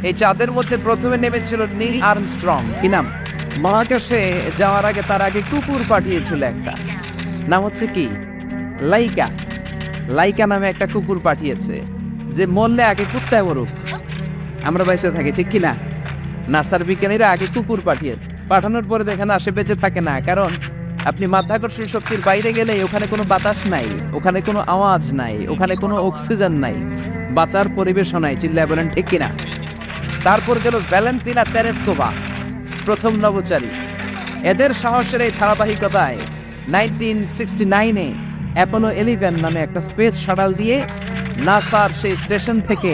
এই চাঁদের মধ্যে প্রথমে নেমেছিল নীল আর্মস্ট্রং। কি নাম? মহাকাশে যাওয়ার আগে তার আগে কুকুর পাঠিয়েছিল একটা, নাম হচ্ছে কি লাইকা। লাইকা নামে একটা কুকুর পাঠিয়েছে, যে মরলে আগে কুত্তায় মরুক, আমরা বেঁচে থাকি, ঠিক কিনা? নাসার বিজ্ঞানীরা আগে কুকুর পাঠিয়েছে, পাঠানোর পরে দেখেন আসে বেঁচে থাকে না, কারণ আপনি মাধ্যাকর্ষণ শক্তির বাইরে গেলে ওখানে কোনো বাতাস নাই, ওখানে কোনো আওয়াজ নাই, ওখানে কোনো অক্সিজেন নাই, বাঁচার পরিবেশও নাই। চিল্লায় বলেন ঠিক কিনা? তারপর গেল ভ্যালেন্টিনা তেরেস্কোভা, প্রথম নভোচারী। এদের সাহসের এই ধারাবাহিকতায় 1969-এ অ্যাপোলো 11 নামে একটা স্পেস শাটল দিয়ে নাসার সেই স্টেশন থেকে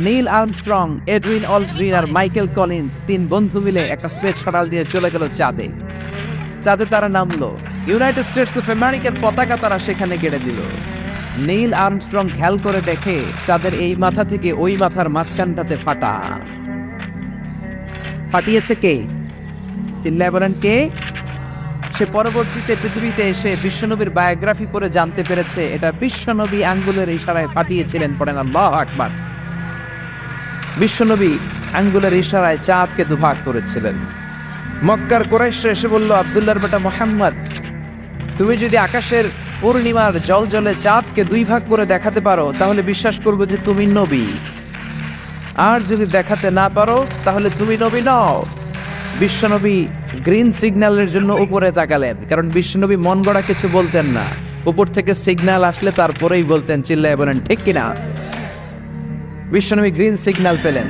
নীল আর্মস্ট্রং, এডউইন অলড্রিন আর মাইকেল কলিন্স তিন বন্ধু মিলে একটা স্পেস শাটল দিয়ে চলে গেল চাঁদে। চাঁদে তারা নামলো, ইউনাইটেড স্টেটস অফ আমেরিকার পতাকা তারা সেখানে গেড়ে দিল। নীল আর্মস্ট্রং খেয়াল করে দেখে চাঁদের এই মাথা থেকে ওই মাথার মাঝখানটাতে ফাটা। ফাটিয়েছে কে? চিল্লায় বলেন কে? সে পরবর্তীতে পৃথিবীতে এসে বিশ্বনবীর বায়োগ্রাফি পড়ে জানতে পেরেছে এটা বিশ্বনবী আঙ্গুলের ইশারায় ফাটিয়েছিলেন। পড়েন আল্লাহু আকবার। বিশ্বনবী আঙ্গুলের ইশারায় চাঁদকে দুভাগ করেছিলেন। মক্কার কুরাইশরা এসে বলল, আব্দুল্লাহর বেটা মুহাম্মদ, তুমি যদি আকাশের পূর্ণিমার জলজলে চাঁদকে দুই ভাগ করে দেখাতে পারো তাহলে বিশ্বাস করবো যে তুমি নবী, আর যদি দেখাতে না পারো তাহলে তুমি নবী নও। বিশ্বনবী গ্রিন সিগন্যালের জন্য উপরে তাকালেন, কারণ বিশ্বনবী মন গড়া কিছু বলতেন না, উপর থেকে সিগন্যাল আসলে তারপরেই বলতেন। চিল্লায় বলেন ঠিক কিনা? বিশ্বনবী গ্রিন সিগন্যাল পেলেন।